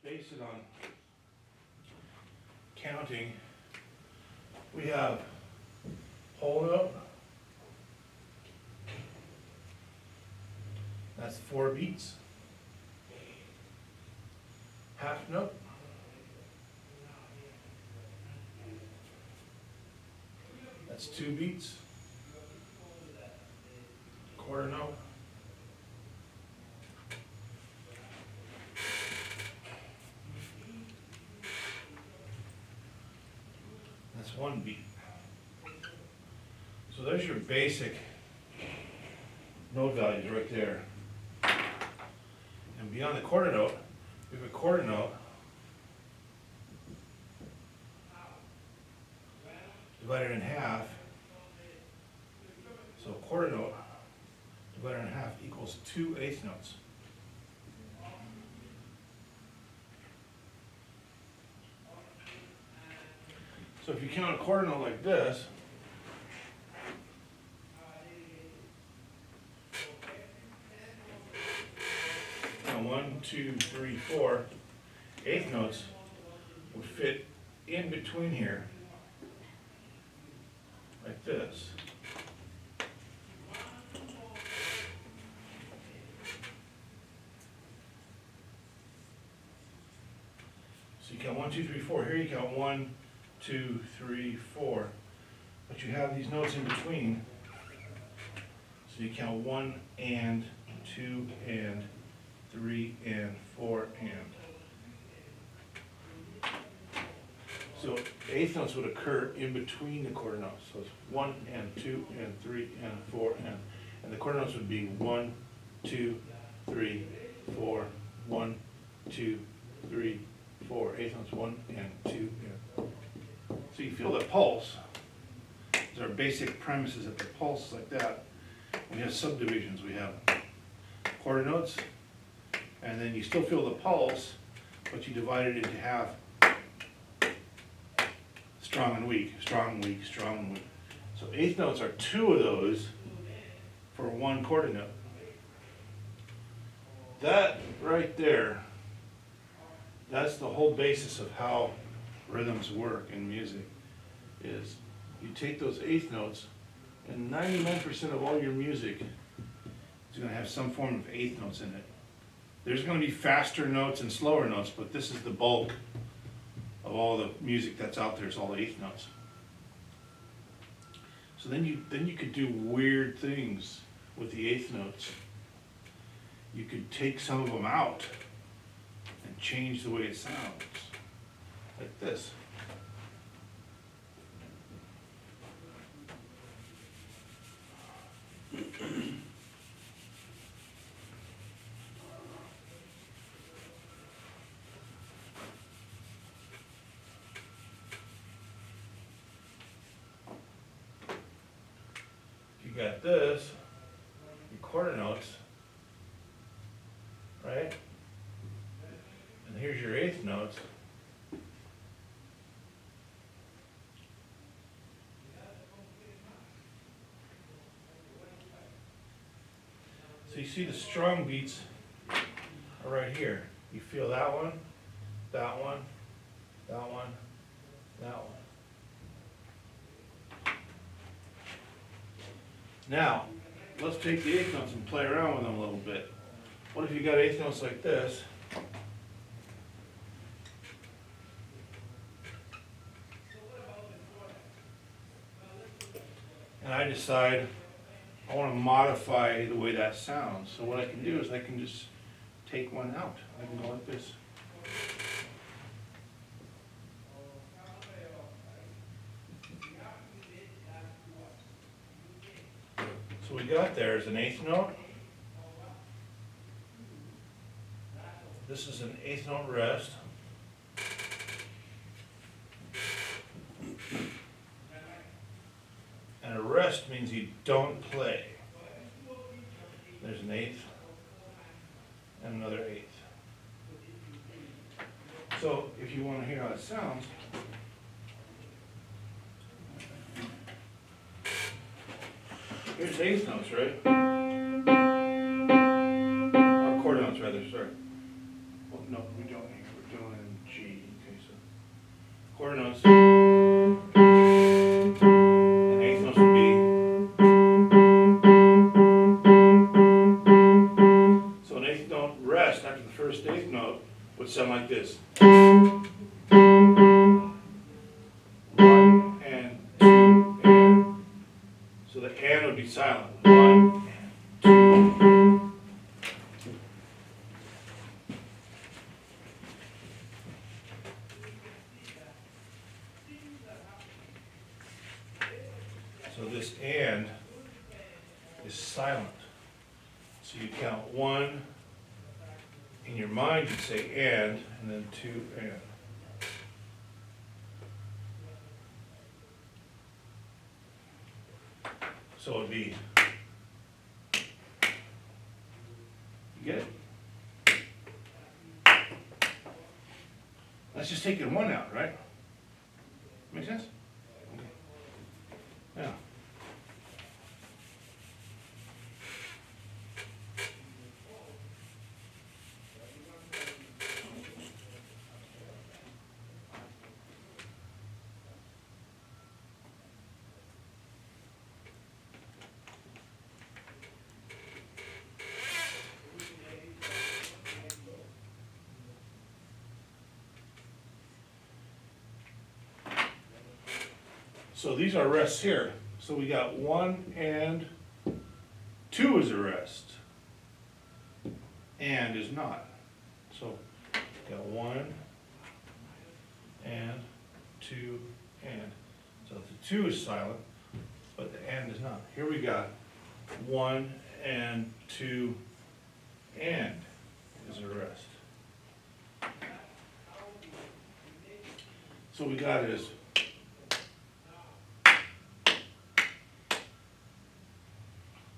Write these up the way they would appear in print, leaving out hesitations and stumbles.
base it on counting. We have whole note. That's 4 beats. Half note. That's 2 beats. Quarter note. That's 1 beat. So there's your basic note values right there. And beyond the quarter note, we have a quarter note divided in half. So a quarter note divided in half equals 2 eighth notes. So if you count a quarter note like this, now 1, 2, 3, 4 eighth notes would fit in between here, like this. So you count 1, 2, 3, 4. Here you count 1, 2, 3, 4. But you have these notes in between. So you count 1 and 2 and 3 and 4 and. So eighth notes would occur in between the quarter notes. So it's 1 and 2 and 3 and 4 and the quarter notes would be 1, 2, 3, 4, 1, 2, 3, 4. Eighth notes 1 and 2 and. So you feel the pulse. These are basic premises that the pulse is like that. We have subdivisions. We have quarter notes, and then you still feel the pulse, but you divide it into half. Strong and weak, strong and weak, strong and weak. So eighth notes are 2 of those for 1 quarter note. That right there, that's the whole basis of how rhythms work in music, is you take those eighth notes, and 99% of all your music is going to have some form of eighth notes in it. There's going to be faster notes and slower notes, but this is the bulk of all the music that's out there, is all eighth notes. So then you could do weird things with the eighth notes. You could take some of them out and change the way it sounds, like this. You got this, your quarter notes, right? And here's your eighth notes. So you see the strong beats are right here. You feel that one, that one, that one, that one. Now, let's take the eighth notes and play around with them a little bit. What if you got eighth notes like this? And I decide I want to modify the way that sounds. So what I can do is I can just take one out. I can go like this. So we got there is an eighth note. This is an eighth note rest. And a rest means you don't play. There's an eighth and another eighth. So if you want to hear how it sounds, here's eighth notes, right? Or quarter notes rather, sorry. Well, no, we don't hear. fill in G. Okay, so quarter notes. And eighth notes would be. So an eighth note rest after the first eighth note would sound like this. 1 and 2 and. So the and would be silent. 1 and 2. So this and is silent. So you count 1, in your mind you'd say and then 2 and. So it'd be, you get it? That's just taking 1 out, right? Make sense? Okay. Yeah. So these are rests here. So we got 1 and 2 is a rest. And is not. So got 1 and 2 and. So the 2 is silent, but the and is not. Here we got 1 and 2 and is a rest. So we got is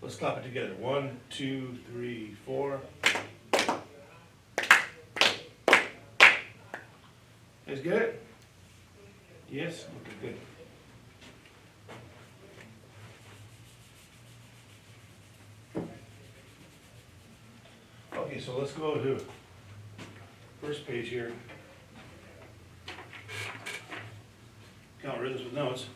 let's clap it together. 1, 2, 3, 4. Guys get it? Yes? Okay, good. Okay, so let's go to first page here. Count rhythms with notes.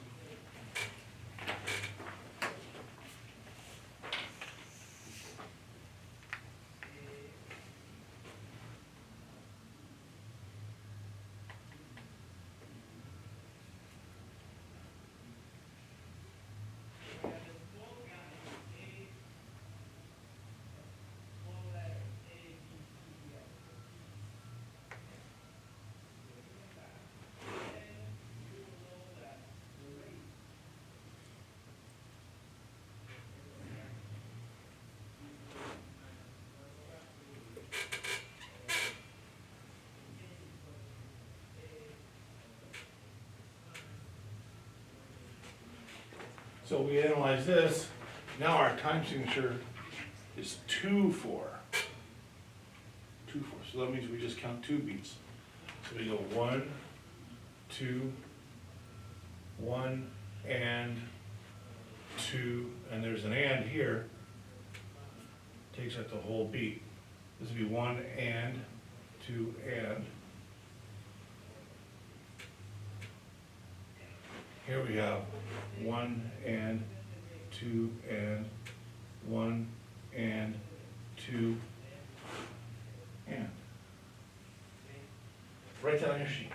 So we analyze this. Now our time signature is 2/4. 2/4. So that means we just count 2 beats. So we go 1, 2, 1 and 2, and there's an and here. Takes up the whole beat. This would be 1 and 2 and. Here we have 1 and 2 and 1 and 2 and. Write that on your sheet.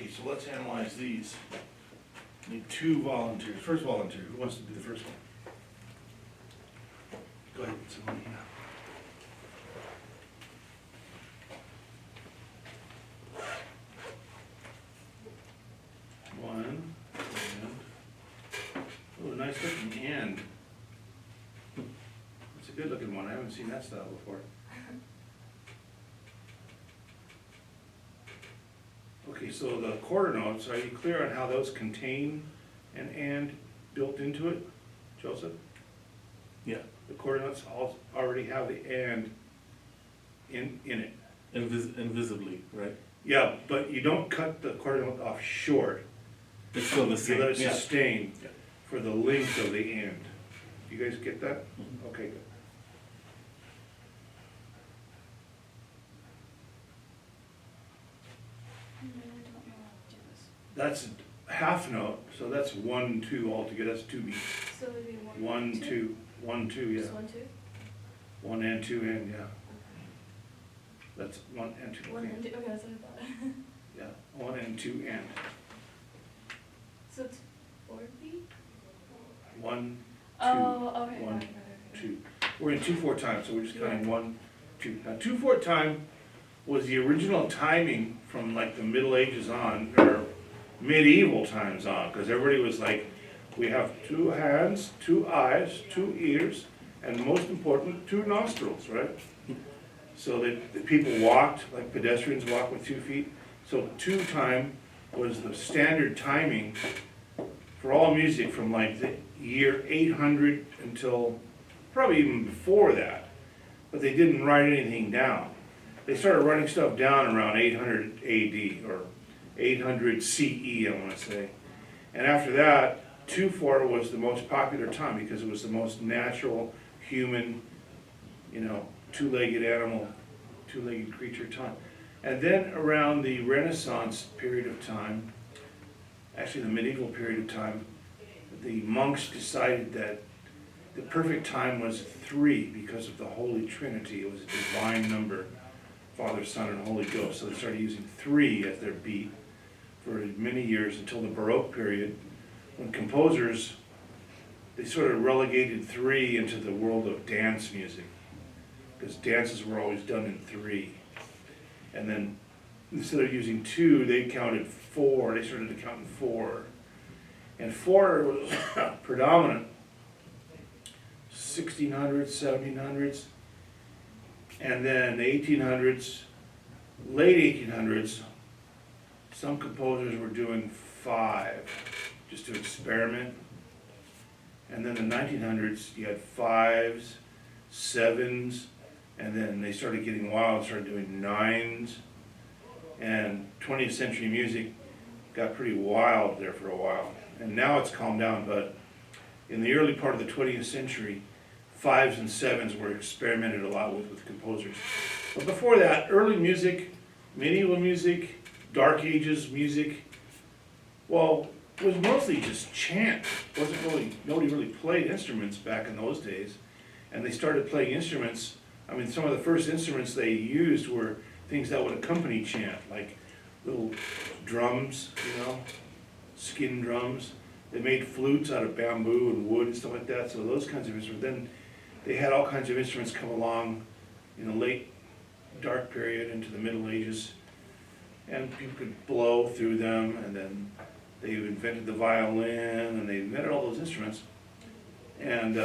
so let's analyze these. Need two volunteers. First volunteer, who wants to do the first one? Go ahead, somebody. One, and, oh, nice looking and. It's a good looking one, I haven't seen that style before. Okay, so the quarter notes, are you clear on how those contain an and built into it, Joseph? Yeah, The quarter notes already have the and in it. invisibly, right? Yeah, but you don't cut the quarter note off short. It's still the You same. let it Yeah. sustain Yeah. for the length of the and. You guys get that? Mhm. Okay, good. That's a half note, so that's 1, 2 altogether, that's 2 beats. So it would be 1, 2, 1, 2, yeah. Just 1, 2? 1 and 2 and, yeah. That's 1 and 2. 1 Okay. and 2, okay, that's what I thought. Yeah, 1 and 2 and. So it's 4 beat? 1, 2, Oh, okay, 1, okay. 2. We're in 2/4 time, so we're just counting Yeah. 1, 2. Now 2/4 time was the original timing from like the Middle Ages on, or medieval times on, because everybody was like, we have 2 hands, 2 eyes, 2 ears, and most important, 2 nostrils, right? So that the people walked, like pedestrians walk with 2 feet. So 2 time was the standard timing for all music from like the year 800 until probably even before that. But they didn't write anything down. They started writing stuff down around 800 AD or 800 CE, I want to say. And after that, 2/4 was the most popular time because it was the most natural human, you know, two-legged animal, two-legged creature time. And then around the Renaissance period of time, actually the medieval period of time, the monks decided that the perfect time was 3 because of the Holy Trinity. It was a divine number, Father, Son, and Holy Ghost. So they started using 3 as their beat for many years until the Baroque period, when composers, they sort of relegated 3 into the world of dance music, because dances were always done in 3. And then instead of using 2, they counted 4. They started to count in 4. And 4 was predominant 1600s, 1700s, and then the 1800s, late 1800s, some composers were doing 5 just to experiment. And then the 1900s, you had 5s, 7s, and then they started getting wild, started doing 9s. And 20th century music got pretty wild there for a while. And now it's calmed down, but in the early part of the 20th century, 5s and 7s were experimented a lot with composers. But before that, early music, medieval music, Dark Ages music, well, it was mostly just chant. Wasn't really, nobody really played instruments back in those days. And they started playing instruments. I mean, some of the first instruments they used were things that would accompany chant, like little drums, you know, skin drums. They made flutes out of bamboo and wood and stuff like that, so those kinds of instruments. Then they had all kinds of instruments come along in the late dark period into the Middle Ages, and people could blow through them, and then they invented the violin, and they invented all those instruments. And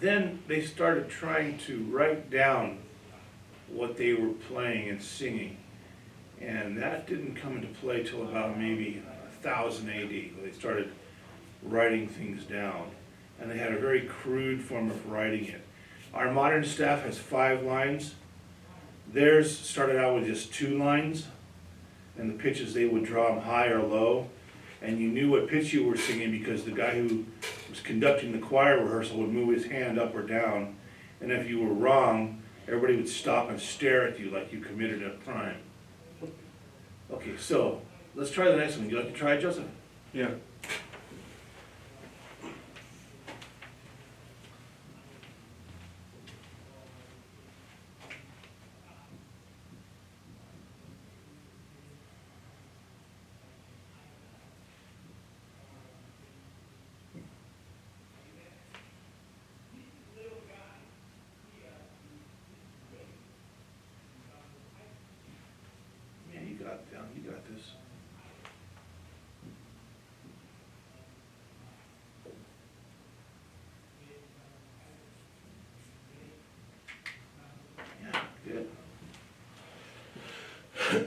then they started trying to write down what they were playing and singing. And that didn't come into play till about maybe 1000 AD. They started writing things down. And they had a very crude form of writing it. Our modern staff has 5 lines. Theirs started out with just 2 lines. And the pitches, they would draw them high or low. And you knew what pitch you were singing because the guy who was conducting the choir rehearsal would move his hand up or down. And if you were wrong, everybody would stop and stare at you like you committed a crime. Okay, so let's try the next one. You like to try it, Joseph? Yeah.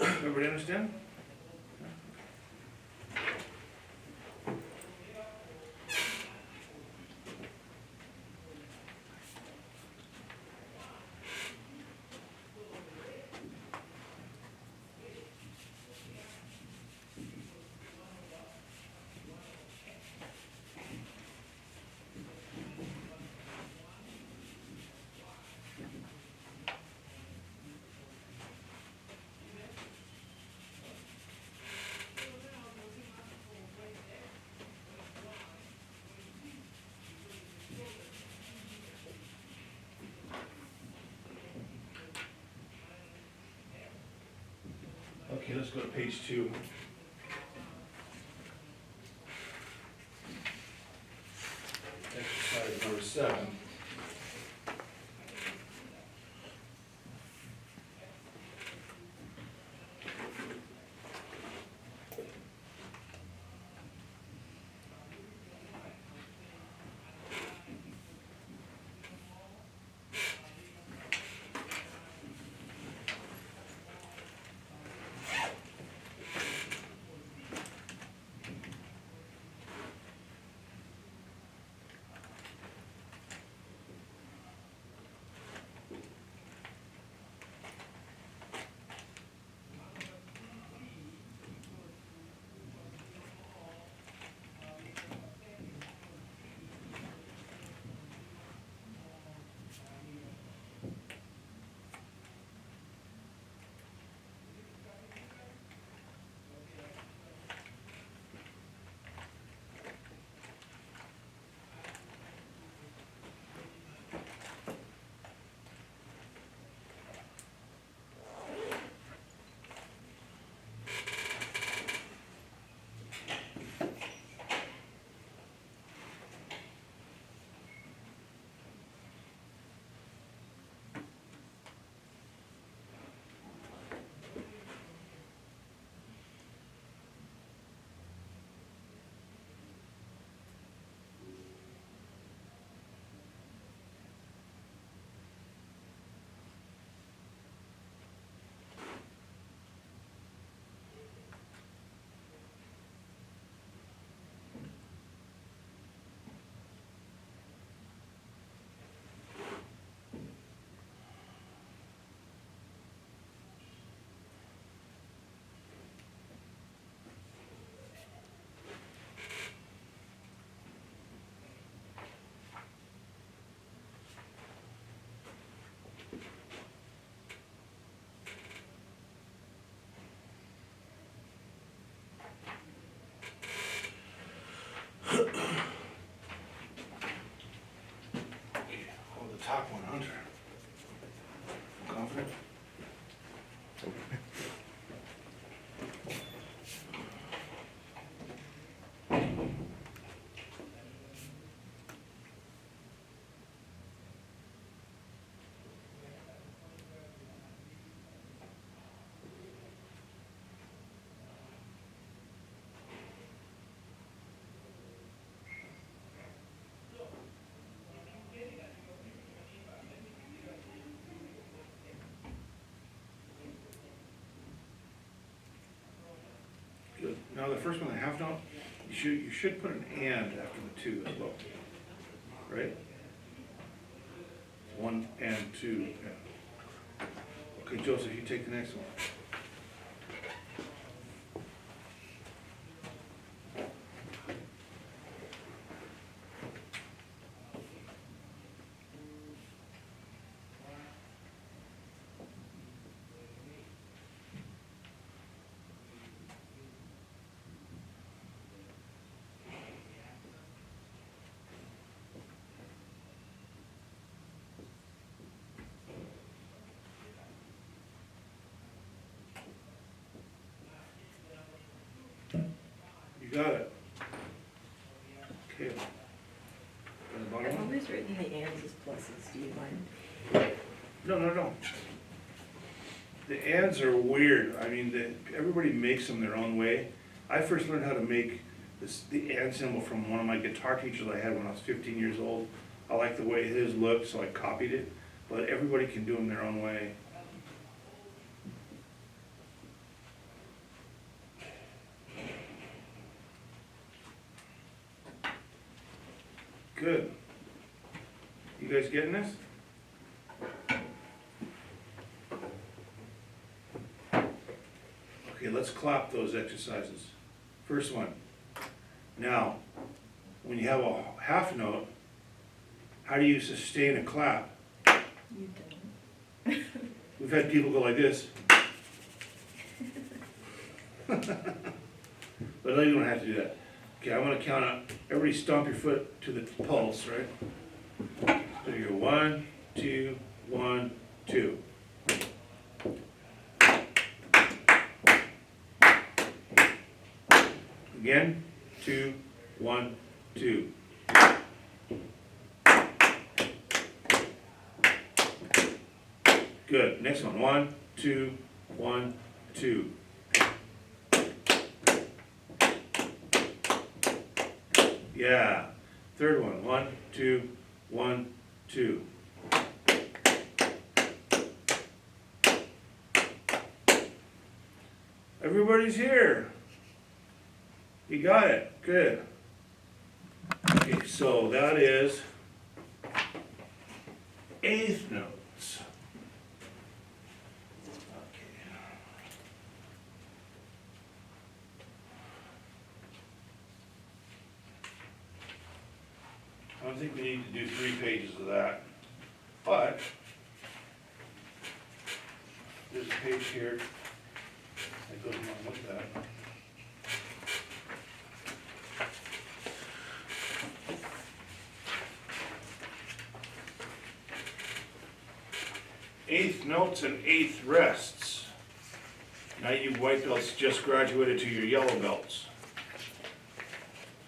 Everybody understand? Okay, let's go to page 2. Exercise number 7. Oh, the top one, Hunter. Confident? Good. Now, the first one, the half note, you should put an and after the 2 as well. Right? 1 and 2, yeah. Okay, Joseph, you take the next one. You got it. Okay. And the bottom I've one? always written the ands as pluses, do you mind? No. The ands are weird. I mean, everybody makes them their own way. I first learned how to make the and symbol from one of my guitar teachers I had when I was 15 years old. I liked the way his looked, so I copied it. But everybody can do them their own way. good. You guys getting this? Okay, let's clap those exercises. First one. Now, when you have a half note, how do you sustain a clap? You don't. We've had people go like this. But you don't have to do that. Okay, I'm gonna count up. Everybody stomp your foot to the pulse, right? So you go 1, 2, 1, 2. Again, 2, 1, 2. Good. Next one. 1, 2, 1, 2. Yeah. Third one. 1, 2, 1, 2. Everybody's here. You got it. Good. Okay, so that is eighth notes. Okay. I don't think we need to do 3 pages of that, but there's a page here that goes along with that. Eighth notes and eighth rests. Now you white belts just graduated to your yellow belts.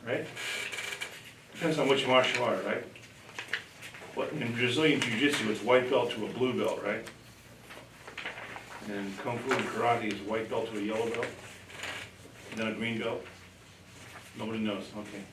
Right? Depends on which martial art, right? What, in Brazilian Jiu-Jitsu, it's white belt to a blue belt, right? And Kung Fu and Karate is white belt to a yellow belt, and then a green belt. Nobody knows, okay.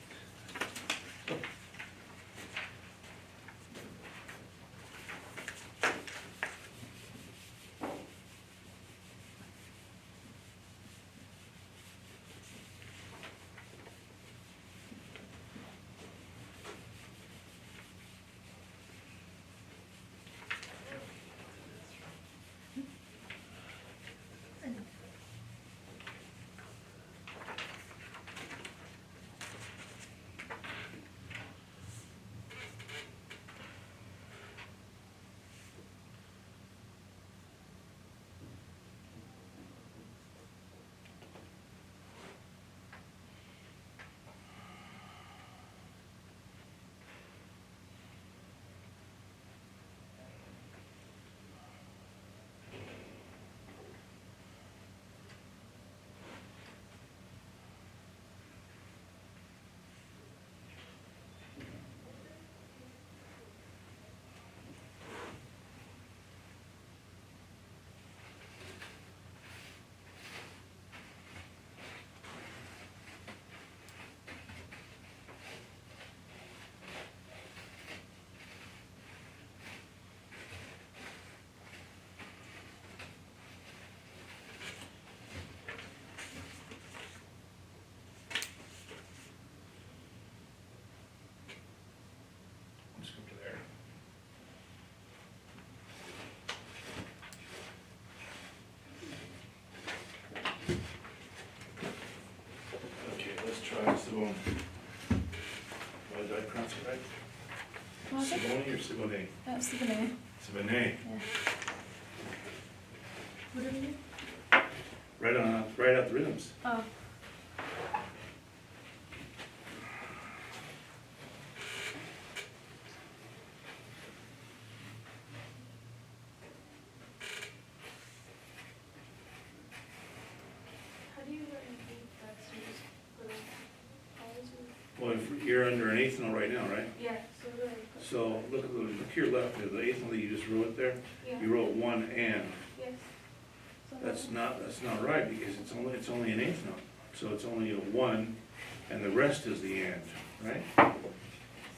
Let's go to there. Okay, let's try Simone. Did I pronounce it right? What was it? Simone or Simone? That's the banana. Simone. What do you mean? Right out the rhythms. Oh. How do you learn eight that's used for the Well, you're under an eighth note right now, right? Yeah, so like. So look to your left, there, the eighth note that you just wrote there. Yeah. You wrote 1 and. Yes. So That's not right, because it's only an eighth note. So it's only a 1 and the rest is the and, right?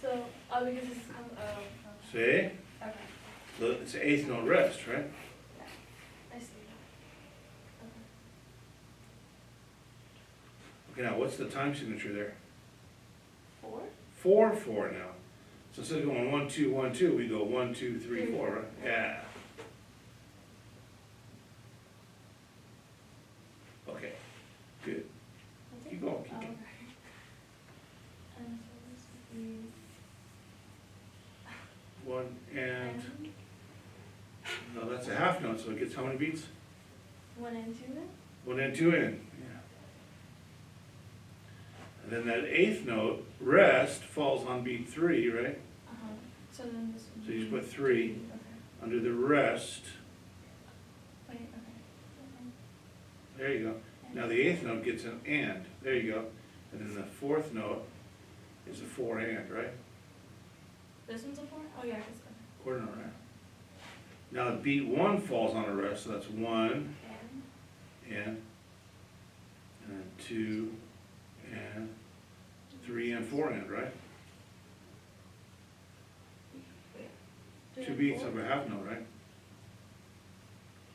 So, because it's come, See? okay, So it's an eighth note rest, right? I see. Okay. Okay, now what's the time signature there? 4? 4/4 now. So instead of going 1, 2, 1, 2, we go 1, 2, 3, 4, right? Yeah. Okay, good. That's it? Keep going, Oh, keep okay. going. And so this would be. 1 and, And no, that's a half note, so it gets how many beats? 1 and 2 then? 1 and 2 in, yeah. And then that eighth note, rest, falls on beat 3, right? Uh-huh. So then this would So be. you just put 3 Okay. under the rest, Wait, okay. there you go. Now the eighth note gets an and, there you go. And then the fourth note is a 4 and, right? This one's a 4? Oh, yeah, it's okay. Quarter note, right? Now beat 1 falls on a rest, so that's 1 And. and then 2 and 3 and 4 and, right? Wait. 2 and beats 4? of a half note, right?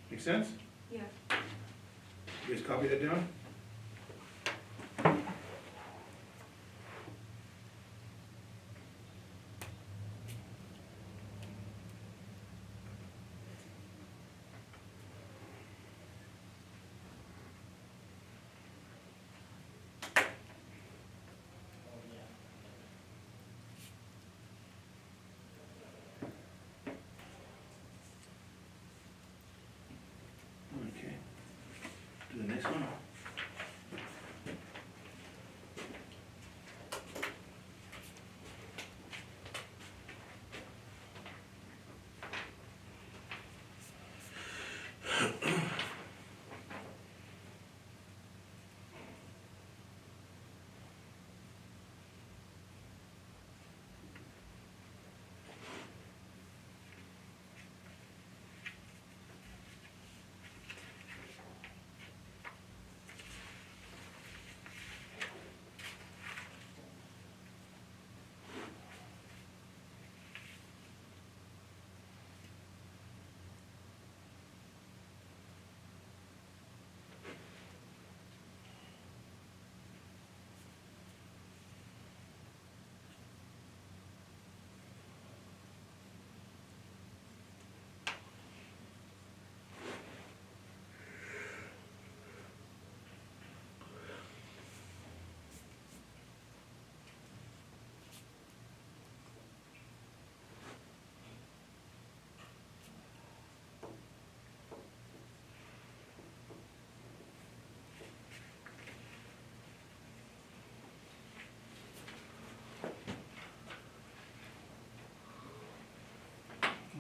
Make sense? Yeah. You guys copy that down? Okay. Do the next one.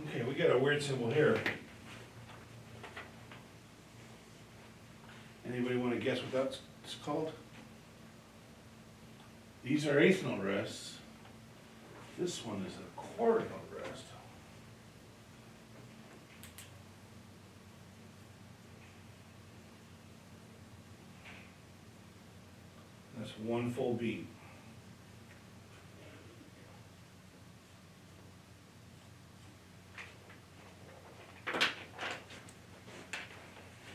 Okay, we got a weird symbol here. Anybody want to guess what that's called? These are eighth note rests. This one is a quarter note rest. That's one full beat.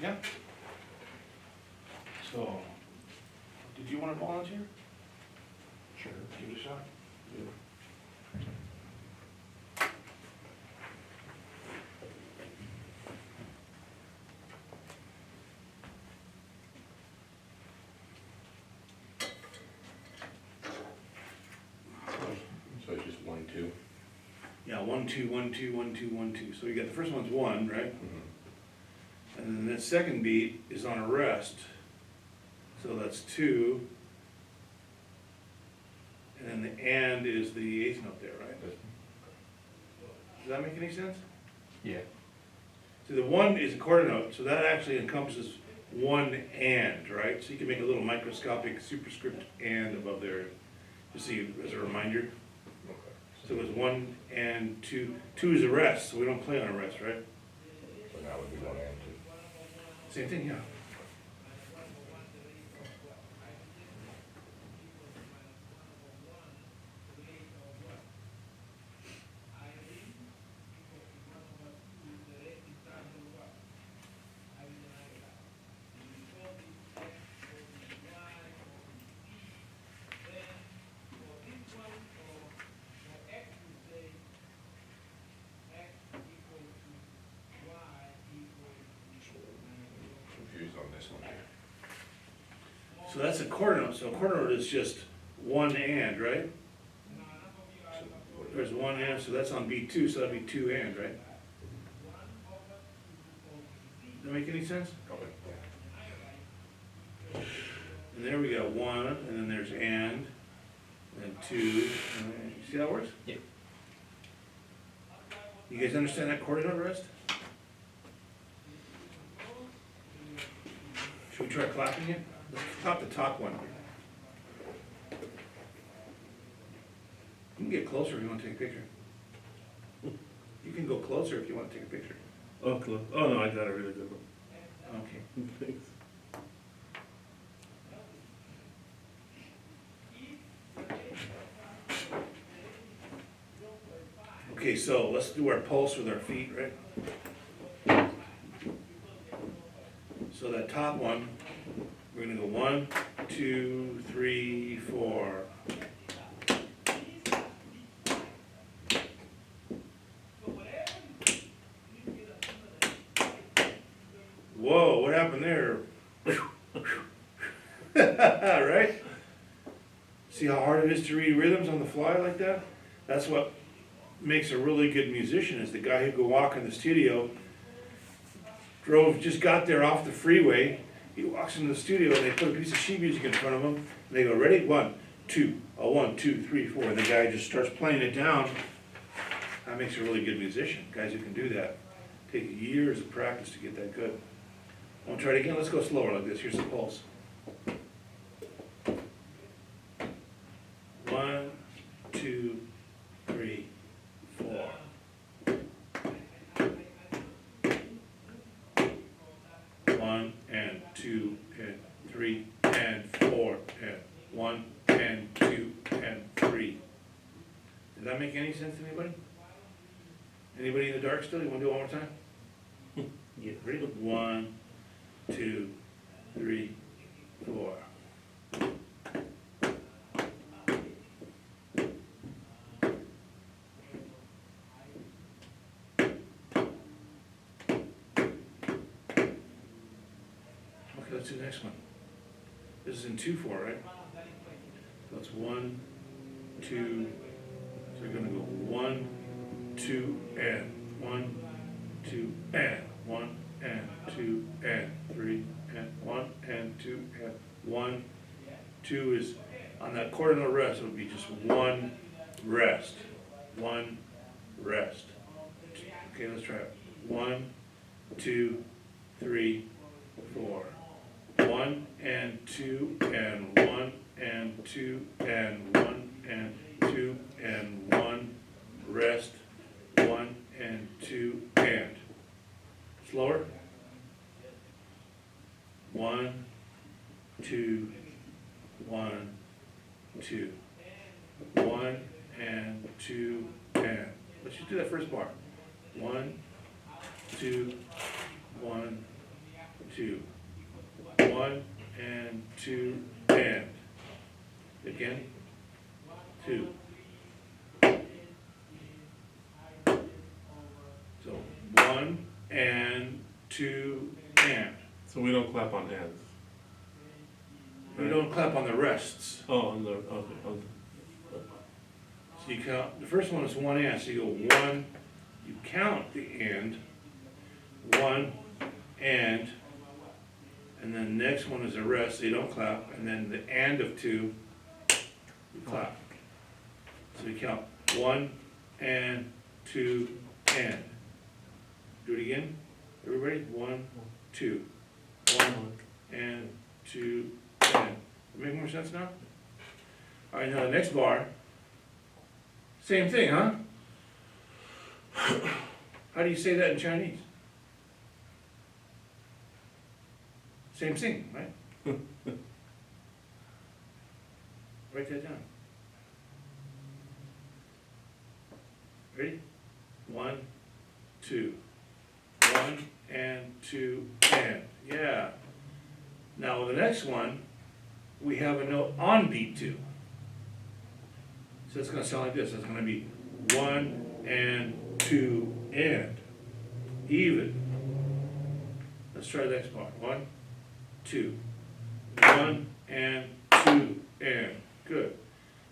Yeah. So, did you want to volunteer? Sure. Give it a shot. So it's just 1, 2. Yeah, 1, 2, 1, 2, 1, 2, 1, 2. So you got the first one's 1, right? And then the second beat is on a rest. So that's 2. And then the and is the eighth note there, right? Does that make any sense? Yeah. So the 1 is a quarter note, so that actually encompasses 1 and, right? So you can make a little microscopic superscript and above there, just so you, as a reminder. Okay. So it was 1 and 2. 2 is a rest, so we don't play on a rest, right? So now would be 1 and 2. Same thing, yeah. So that's a quarter note, so a quarter note is just one and, right? There's one and, so that's on B2, so that'd be two and, right? Does that make any sense? Okay. And there we got one, and then there's and two, and then, you see how it works? Yeah. You guys understand that quarter note rest? Should we try clapping it? Let's clap the top one. You can get closer if you want to take a picture. You can go closer if you want to take a picture. Oh, close. Oh, no, I got a really good one. Okay. Thanks. Okay, so let's do our pulse with our feet, right? So that top one, we're gonna go 1, 2, 3, 4. Whoa, what happened there? Right? See how hard it is to read rhythms on the fly like that? That's what makes a really good musician, is the guy who can walk in the studio, just got there off the freeway, he walks into the studio and they put a piece of sheet music in front of him, and they go, ready? 1, 2, 1, 2, 3, 4, and the guy just starts playing it down. That makes a really good musician, guys who can do that. Take years of practice to get that good. Want to try it again? Let's go slower like this. Here's the pulse. 1, 2, 3, 4. One and two and three and four and 1 and 2 and 3. Did that make any sense to anybody? Anybody in the dark still? You want to do it one more time? Yeah. Ready? 1, 2, 3, 4. Okay, let's do the next one. This is in 2/4, right? So it's 1, 2. So we're gonna go 1, 2, and 1, 2, and 1, and 2, and 3, and 1, and 2, and 1. 2 is on that quarter note rest. It would be just one rest. One rest. Okay, let's try it. 1, 2, 3, 4. 1 and 2 and 1 and 2 and 1 and 2 and 1 rest. 1 and 2 and slower. 1, 2, 1, 2. 1 and 2 and let's just do that first bar. 1, 2, 1, 2. 1 and 2 and again 2. So 1 and 2 and. So we don't clap on hands. We don't clap on the rests. Oh, on the, okay, on So you count, the first one is 1 and, so you go 1, you count the and, 1 and then the next one is a rest, so you don't clap, and then the and of 2, you clap. So you count 1 and 2 and. Do it again, everybody, 1, 2, 1 and 2 and. Make more sense now? All right, now the next bar, same thing, huh? How do you say that in Chinese? Same thing, right? Write that down. Ready? 1, 2. 1 and 2 and. Yeah. Now the next one, we have a note on beat 2. So it's going to sound like this. It's going to be 1 and 2 and. Even. Let's try the next part. 1, 2. 1 and 2 and, good.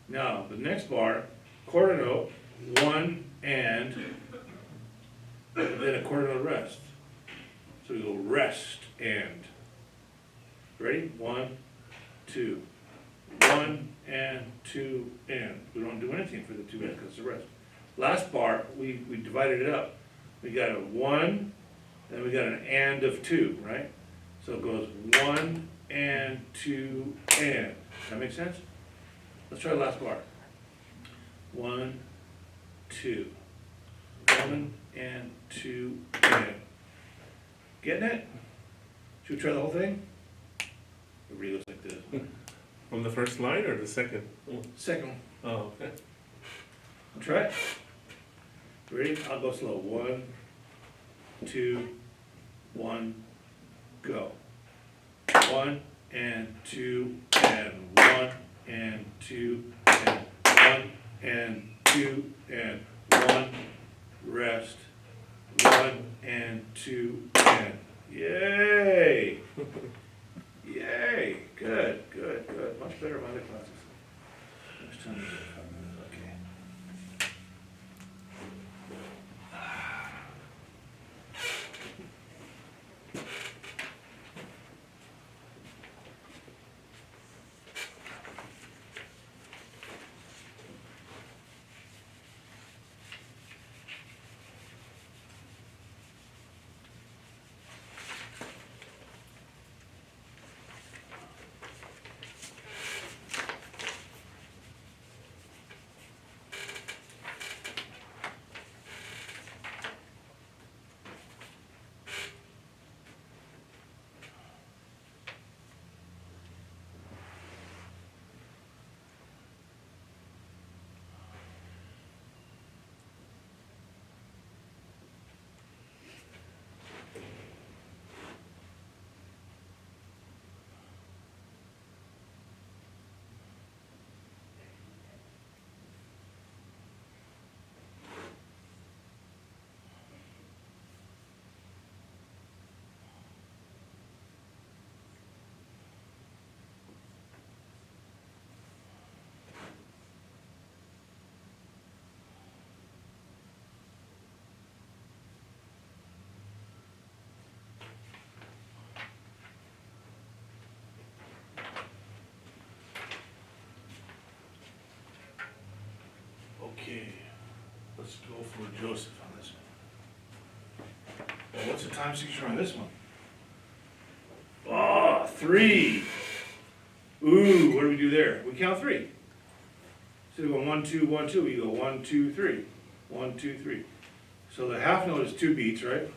Now, the next bar, quarter note, 1 and then a quarter note rest. So we go rest and. Ready? 1, 2. 1 and 2 and. We don't do anything for the 2 and because it's a rest. Last bar, we divided it up. We got a 1, then we got an and of 2, right? So it goes 1 and 2 and. Does that make sense? Let's try the last bar. 1, 2. 1 and 2 and. Getting it? Should we try the whole thing? It really goes like this. From the first line or the second? Second one. Oh, okay. Try it. Ready? I'll go slow. 1, 2, 1, go. 1 and 2 and 1 and 2 and 1 and 2 and 1, rest. 1 and 2 and. Yay! Yay! Good, good, good. Much better than other classes. Next time we do it, okay. Okay, let's go for Joseph on this one. Well, what's the time signature on this one? Oh, 3. Ooh, what do we do there? We count 3. So we go 1, 2, 1, 2. We go 1, 2, 3. 1, 2, 3. So the half note is 2 beats, right?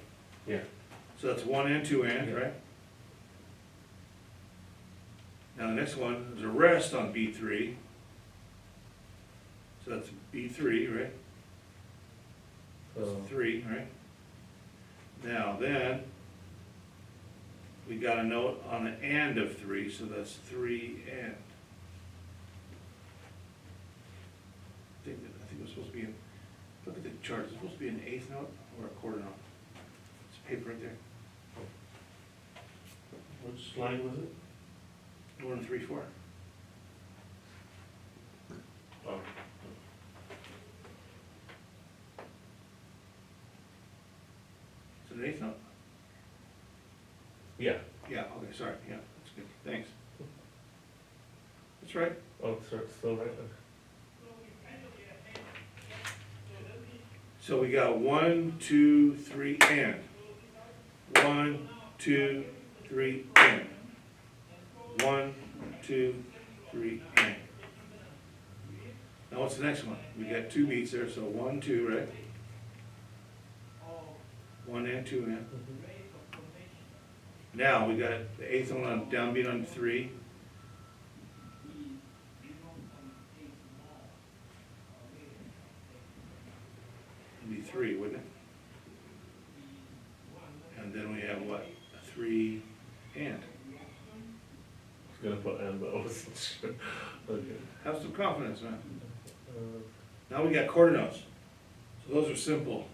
Yeah. So that's 1 and 2 and, right? Now the next one is a rest on beat 3. So that's B3, right? So, 3, right? Now then, we got a note on the and of 3, so that's 3 and. I think it was supposed to be in, look at the chart, it's supposed to be an eighth note or a quarter note. It's paper right there. which line was it? 1, 3, 4. Oh. Is it an eighth note? Yeah. Yeah, okay, sorry, yeah, that's good, thanks. That's right. Oh, so it's still right. So we got 1, 2, 3, and. 1, 2, 3, and. 1, 2, 3, and. Now what's the next one? We got 2 beats there, so 1, 2, right? 1 and 2 and. Now we got the eighth one on downbeat on 3. It'd be 3, wouldn't it? And then we have what? A 3 and. I was gonna put and, but I wasn't sure. Okay. Have some confidence, man. Uh, Now we got quarter notes. So those are simple.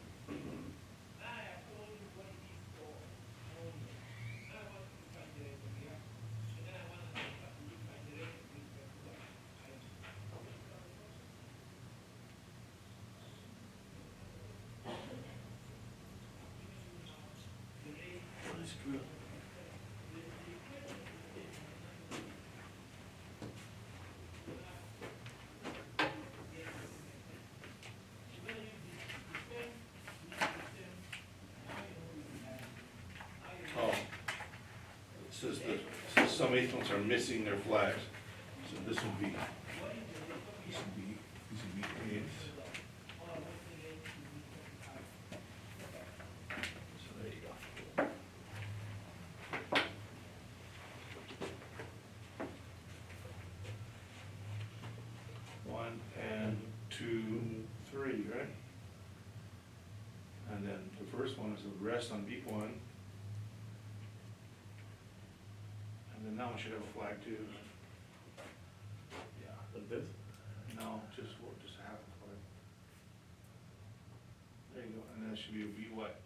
Extra. Oh. It says that some agents are missing their flags, so this would be eighths. So there you go. One and two, three, right? And then the first one is the rest on beep one. And then now we should have a flag too. Yeah, Like this? no, just half a flag. There you go, and then it should be a V what?